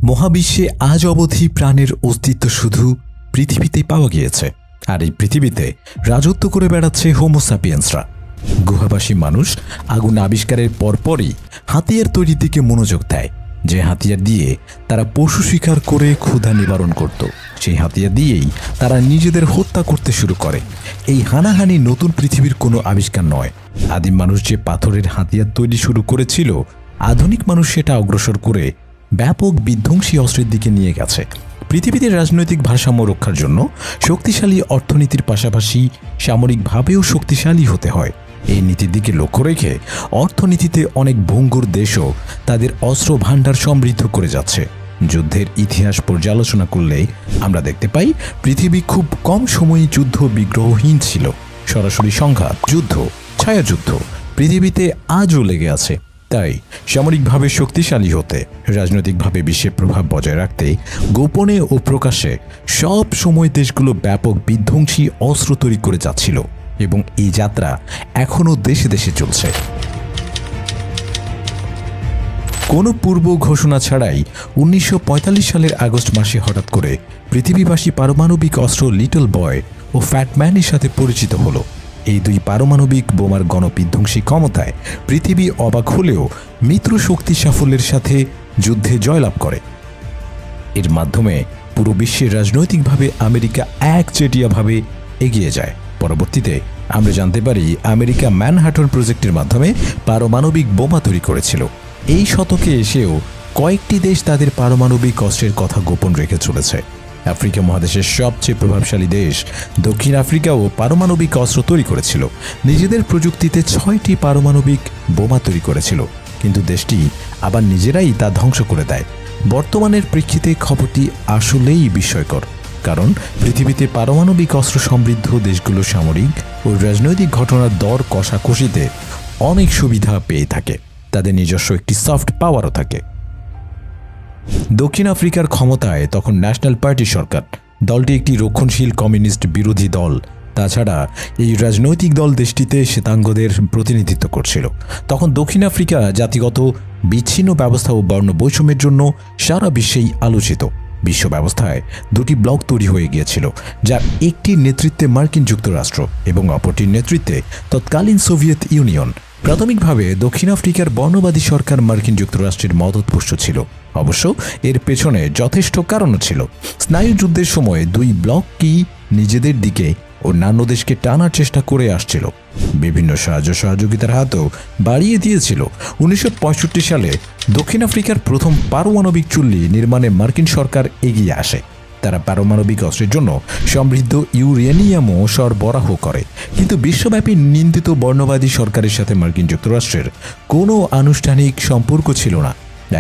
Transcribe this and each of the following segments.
মহাবিশ্বে আজ অবধি প্রাণের অস্তিত্ব শুধু পৃথিবীতেই পাওয়া গিয়েছে, আর এই পৃথিবীতে রাজত্ব করে বেড়াচ্ছে হোমো সাপিয়েন্সরা। গুহাবাসী মানুষ আগুন আবিষ্কারের পরপরই হাতিয়ার তৈরির দিকে মনোযোগ দেয়, যে হাতিয়ার দিয়ে তারা পশু শিকার করে ক্ষুধা নিবারণ করত। সেই হাতিয়ার দিয়েই তারা নিজেদের হত্যা করতে শুরু করে। এই হানাহানি নতুন পৃথিবীর কোনো আবিষ্কার নয়। আদিম মানুষ যে পাথরের হাতিয়ার তৈরি শুরু করেছিল, আধুনিক মানুষ সেটা অগ্রসর করে ব্যাপক বিধ্বংসী অস্ত্রের দিকে নিয়ে গেছে। পৃথিবীতে রাজনৈতিক ভারসাম্য রক্ষার জন্য শক্তিশালী অর্থনীতির পাশাপাশি সামরিকভাবেও শক্তিশালী হতে হয়। এই নীতির দিকে লক্ষ্য রেখে অর্থনীতিতে অনেক ভঙ্গুর দেশও তাদের অস্ত্র ভাণ্ডার সমৃদ্ধ করে যাচ্ছে। যুদ্ধের ইতিহাস পর্যালোচনা করলে আমরা দেখতে পাই, পৃথিবী খুব কম সময়ে যুদ্ধ বিগ্রহহীন ছিল। সরাসরি সংঘাত, যুদ্ধ, ছায়াযুদ্ধ পৃথিবীতে আজও লেগে আছে। তাই সামরিকভাবে শক্তিশালী হতে, রাজনৈতিকভাবে বিশ্বের প্রভাব বজায় রাখতে গোপনে ও প্রকাশ্যে সব সময় দেশগুলো ব্যাপক বিধ্বংসী অস্ত্র তৈরি করে যাচ্ছিল, এবং এই যাত্রা এখনও দেশে দেশে চলছে। কোনো পূর্ব ঘোষণা ছাড়াই 1945 সালের আগস্ট মাসে হঠাৎ করে পৃথিবীবাসী পারমাণবিক অস্ত্র লিটল বয় ও ফ্যাটম্যানের সাথে পরিচিত হলো। এই দুই পারমাণবিক বোমার গণবিধ্বংসী ক্ষমতায় পৃথিবী অবাক হলেও মিত্র শক্তি সাফল্যের সাথে যুদ্ধে জয়লাভ করে। এর মাধ্যমে পুরো বিশ্বের রাজনৈতিকভাবে আমেরিকা একচেটিয়াভাবে এগিয়ে যায়। পরবর্তীতে আমরা জানতে পারি, আমেরিকা ম্যানহাটন প্রজেক্টের মাধ্যমে পারমাণবিক বোমা তৈরি করেছিল। এই শতকে এসেও কয়েকটি দেশ তাদের পারমাণবিক অস্ত্রের কথা গোপন রেখে চলেছে। আফ্রিকা মহাদেশের সবচেয়ে প্রভাবশালী দেশ দক্ষিণ আফ্রিকাও পারমাণবিক অস্ত্র তৈরি করেছিল। নিজেদের প্রযুক্তিতে 6টি পারমাণবিক বোমা তৈরি করেছিল, কিন্তু দেশটি আবার নিজেরাই তা ধ্বংস করে দেয়। বর্তমানের প্রেক্ষিতে খবরটি আসলেই বিস্ময়কর, কারণ পৃথিবীতে পারমাণবিক অস্ত্র সমৃদ্ধ দেশগুলো সামরিক ও রাজনৈতিক ঘটনার দর কষাকষিতে অনেক সুবিধা পেয়ে থাকে। তাদের নিজস্ব একটি সফট পাওয়ারও থাকে। দক্ষিণ আফ্রিকার ক্ষমতায় তখন ন্যাশনাল পার্টি সরকার। দলটি একটি রক্ষণশীল কমিউনিস্ট বিরোধী দল। তাছাড়া এই রাজনৈতিক দল দেশটিতে শ্বেতাঙ্গদের প্রতিনিধিত্ব করছিল। তখন দক্ষিণ আফ্রিকা জাতিগত বিচ্ছিন্ন ব্যবস্থা ও বর্ণ বৈষম্যের জন্য সারা বিশ্বেই আলোচিত। বিশ্ব ব্যবস্থায় দুটি ব্লক তৈরি হয়ে গিয়েছিল, যার একটির নেতৃত্বে মার্কিন যুক্তরাষ্ট্র এবং অপরটির নেতৃত্বে তৎকালীন সোভিয়েত ইউনিয়ন। প্রাথমিকভাবে দক্ষিণ আফ্রিকার বর্ণবাদী সরকার মার্কিন যুক্তরাষ্ট্রের মদতপুষ্ট ছিল। অবশ্য এর পেছনে যথেষ্ট কারণও ছিল। স্নায়ুযুদ্ধের সময় দুই ব্লকই নিজেদের দিকে অন্যান্য দেশকে টানার চেষ্টা করে আসছিল। বিভিন্ন সাহায্য সহযোগিতার হাতও বাড়িয়ে দিয়েছিল। 1965 সালে দক্ষিণ আফ্রিকার প্রথম পারমাণবিক চুল্লি নির্মাণে মার্কিন সরকার এগিয়ে আসে। তারা পারমাণবিক অস্ত্রের জন্য সমৃদ্ধ ইউরেনিয়ামও সরবরাহ করে। কিন্তু বিশ্বব্যাপী নিন্দিত বর্ণবাদী সরকারের সাথে মার্কিন যুক্তরাষ্ট্রের কোনো আনুষ্ঠানিক সম্পর্ক ছিল না।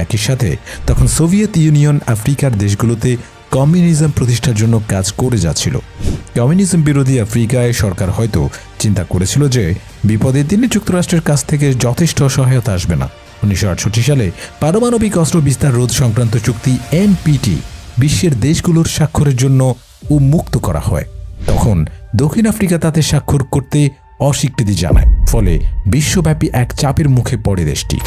একই সাথে তখন সোভিয়েত ইউনিয়ন আফ্রিকার দেশগুলোতে কমিউনিজম প্রতিষ্ঠার জন্য কাজ করে যাচ্ছিল। কমিউনিজম বিরোধী আফ্রিকায় সরকার হয়তো চিন্তা করেছিল যে বিপদের দিনে যুক্তরাষ্ট্রের কাছ থেকে যথেষ্ট সহায়তা আসবে না। 1968 সালে পারমাণবিক অস্ত্র বিস্তার রোধ সংক্রান্ত চুক্তি NPT বিশ্বের দেশগুলোর স্বাক্ষরের জন্য উন্মুক্ত করা হয়। তখন দক্ষিণ আফ্রিকা তাতে স্বাক্ষর করতে অস্বীকৃতি জানায়, ফলে বিশ্বব্যাপী এক চাপের মুখে পড়ে দেশটি।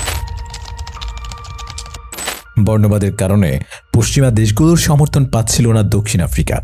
বর্ণবাদের কারণে পশ্চিমা দেশগুলোর সমর্থন পাচ্ছিল না দক্ষিণ আফ্রিকা।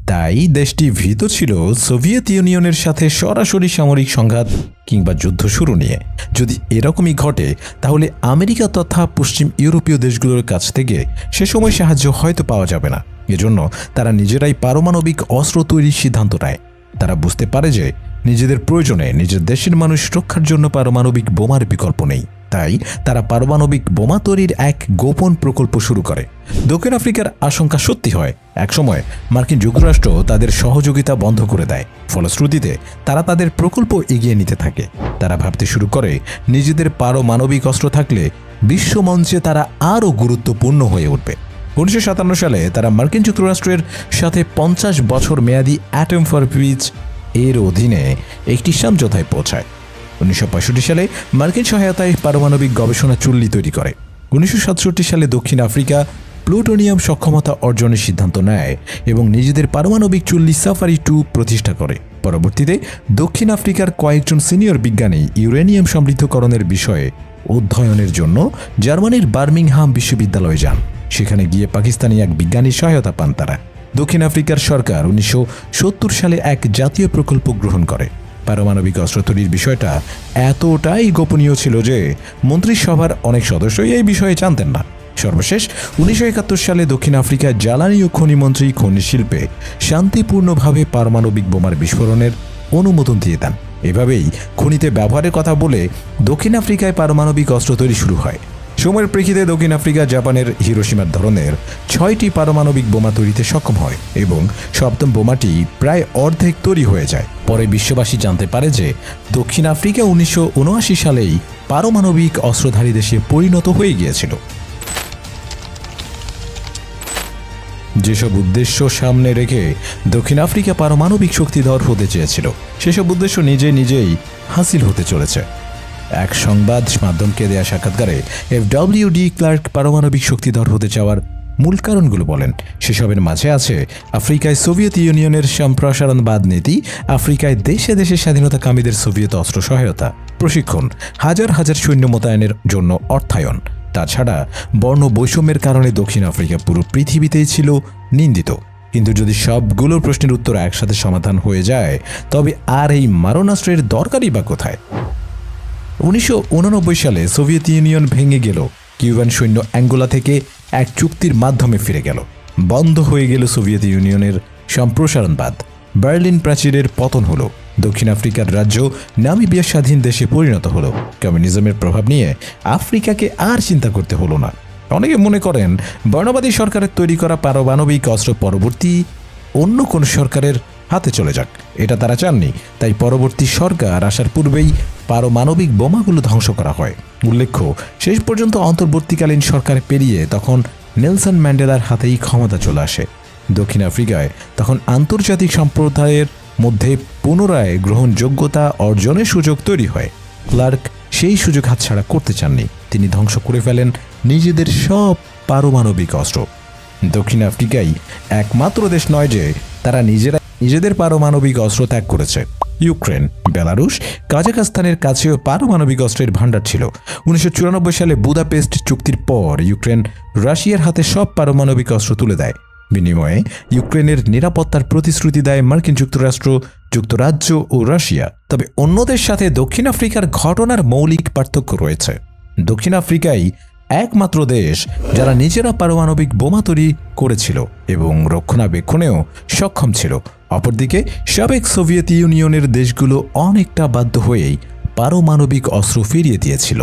তাই দেশটি ভীত ছিল সোভিয়েত ইউনিয়নের সাথে সরাসরি সামরিক সংঘাত কিংবা যুদ্ধ শুরু নিয়ে। যদি এরকমই ঘটে, তাহলে আমেরিকা তথা পশ্চিম ইউরোপীয় দেশগুলোর কাছ থেকে সে সময় সাহায্য হয়তো পাওয়া যাবে না। এজন্য তারা নিজেরাই পারমাণবিক অস্ত্র তৈরির সিদ্ধান্ত নেয়। তারা বুঝতে পারে যে নিজেদের প্রয়োজনে নিজের দেশের মানুষ রক্ষার জন্য পারমাণবিক বোমার বিকল্প নেই। তাই তারা পারমাণবিক বোমা তৈরির এক গোপন প্রকল্প শুরু করে। দক্ষিণ আফ্রিকার আশঙ্কা সত্যি হয়। একসময় মার্কিন যুক্তরাষ্ট্র তাদের সহযোগিতা বন্ধ করে দেয়। ফলশ্রুতিতে তারা তাদের প্রকল্প এগিয়ে নিতে থাকে। তারা ভাবতে শুরু করে, নিজেদের পারমাণবিক অস্ত্র থাকলে বিশ্বমঞ্চে তারা আরও গুরুত্বপূর্ণ হয়ে উঠবে। 1957 সালে তারা মার্কিন যুক্তরাষ্ট্রের সাথে 50 বছর মেয়াদী অ্যাটম ফর পিস এর অধীনে একটি সমঝোতায় পৌঁছায়। 1965 সালে মার্কিন সহায়তায় পারমাণবিক গবেষণা চুল্লি তৈরি করে। 1967 সালে দক্ষিণ আফ্রিকা প্লুটোনিয়াম সক্ষমতা অর্জনের সিদ্ধান্ত নেয় এবং নিজেদের পারমাণবিক চুল্লি সাফারি 2 প্রতিষ্ঠা করে। পরবর্তীতে দক্ষিণ আফ্রিকার কয়েকজন সিনিয়র বিজ্ঞানী ইউরেনিয়াম সমৃদ্ধকরণের বিষয়ে অধ্যয়নের জন্য জার্মানির বার্মিংহাম বিশ্ববিদ্যালয়ে যান। সেখানে গিয়ে পাকিস্তানি এক বিজ্ঞানীর সহায়তা পান তারা। দক্ষিণ আফ্রিকার সরকার 1970 সালে এক জাতীয় প্রকল্প গ্রহণ করে। পারমাণবিক অস্ত্র তৈরির বিষয়টা এতটাই গোপনীয় ছিল যে মন্ত্রিসভার অনেক সদস্যই এই বিষয়ে জানতেন না। সর্বশেষ 1971 সালে দক্ষিণ আফ্রিকার জ্বালানি ও খনিমন্ত্রী খনি শিল্পে শান্তিপূর্ণভাবে পারমাণবিক বোমার বিস্ফোরণের অনুমোদন দিয়ে দেন। এভাবেই খনিতে ব্যবহারের কথা বলে দক্ষিণ আফ্রিকায় পারমাণবিক অস্ত্র তৈরি শুরু হয়। সময়ের প্রেক্ষিতে দক্ষিণ আফ্রিকা জাপানের হিরোশিমার ধরনের 6টি পারমাণবিক বোমা তৈরিতে সক্ষম হয় এবং সপ্তম বোমাটি প্রায় অর্ধেক তৈরি হয়ে যায়। পরে বিশ্ববাসী জানতে পারে যে দক্ষিণ আফ্রিকা 1979 সালেই পারমাণবিক অস্ত্রধারী দেশে পরিণত হয়ে গিয়েছিল। যেসব উদ্দেশ্য সামনে রেখে দক্ষিণ আফ্রিকা পারমাণবিক শক্তিধর হতে চেয়েছিল, সেসব উদ্দেশ্য নিজেই হাসিল হতে চলেছে। এক সংবাদ মাধ্যমকে দেয়া সাক্ষাৎকারে FW ডি ক্লার্ক পারমাণবিক শক্তিধর হতে চাওয়ার মূল কারণগুলো বলেন। সেসবের মাঝে আছে আফ্রিকায় সোভিয়েত ইউনিয়নের সম্প্রসারণবাদ নীতি, আফ্রিকায় দেশে দেশে স্বাধীনতাকামীদের সোভিয়েত অস্ত্র সহায়তা, প্রশিক্ষণ, হাজার হাজার সৈন্য মোতায়েনের জন্য অর্থায়ন। তাছাড়া বর্ণ বৈষম্যের কারণে দক্ষিণ আফ্রিকা পুরো পৃথিবীতেই ছিল নিন্দিত। কিন্তু যদি সবগুলো প্রশ্নের উত্তর একসাথে সমাধান হয়ে যায়, তবে আর এই মারণাস্ত্রের দরকারই বা কোথায়? 1989 সালে সোভিয়েত ইউনিয়ন ভেঙে গেল। কিউবান সৈন্য অ্যাঙ্গোলা থেকে এক চুক্তির মাধ্যমে ফিরে গেল। বন্ধ হয়ে গেল সোভিয়েত ইউনিয়নের সম্প্রসারণবাদ। বার্লিন প্রাচীরের পতন হলো। দক্ষিণ আফ্রিকার রাজ্য নামিবিয়া স্বাধীন দেশে পরিণত হলো। কমিউনিজমের প্রভাব নিয়ে আফ্রিকাকে আর চিন্তা করতে হলো না। অনেকে মনে করেন বর্ণবাদী সরকারের তৈরি করা পারমাণবিক অস্ত্র পরবর্তী অন্য কোন সরকারের হাতে চলে যাক, এটা তারা চাননি। তাই পরবর্তী সরকার আসার পূর্বেই পারমাণবিক বোমাগুলো ধ্বংস করা হয়। উল্লেখ্য, শেষ পর্যন্ত অন্তর্বর্তীকালীন সরকার পেরিয়ে তখন নেলসন ম্যান্ডেলার হাতেই ক্ষমতা চলে আসে। দক্ষিণ আফ্রিকায় তখন আন্তর্জাতিক সম্প্রদায়ের মধ্যে পুনরায় গ্রহণযোগ্যতা অর্জনের সুযোগ তৈরি হয়। ক্লার্ক সেই সুযোগ হাতছাড়া করতে চাননি। তিনি ধ্বংস করে ফেলেন নিজেদের সব পারমাণবিক অস্ত্র। দক্ষিণ আফ্রিকাই একমাত্র দেশ নয় যে তারা নিজেদের পারমাণবিক অস্ত্র ত্যাগ করেছে। ইউক্রেন, বেলারুশ, কাজাখস্তানের কাছেও পারমাণবিক অস্ত্রের ভাণ্ডার ছিল। 1994 সালে বুদাপেস্ট চুক্তির পর ইউক্রেন রাশিয়ার হাতে সব পারমাণবিক অস্ত্র তুলে দেয়। বিনিময়ে ইউক্রেনের নিরাপত্তার প্রতিশ্রুতি দেয় মার্কিন যুক্তরাষ্ট্র, যুক্তরাজ্য ও রাশিয়া। তবে অন্যদের সাথে দক্ষিণ আফ্রিকার ঘটনার মৌলিক পার্থক্য রয়েছে। দক্ষিণ আফ্রিকাই একমাত্র দেশ যারা নিজেরা পারমাণবিক বোমা তৈরি করেছিল এবং রক্ষণাবেক্ষণেও সক্ষম ছিল। অপরদিকে সাবেক সোভিয়েত ইউনিয়নের দেশগুলো অনেকটা বাধ্য হয়েই পারমাণবিক অস্ত্র ফিরিয়ে দিয়েছিল।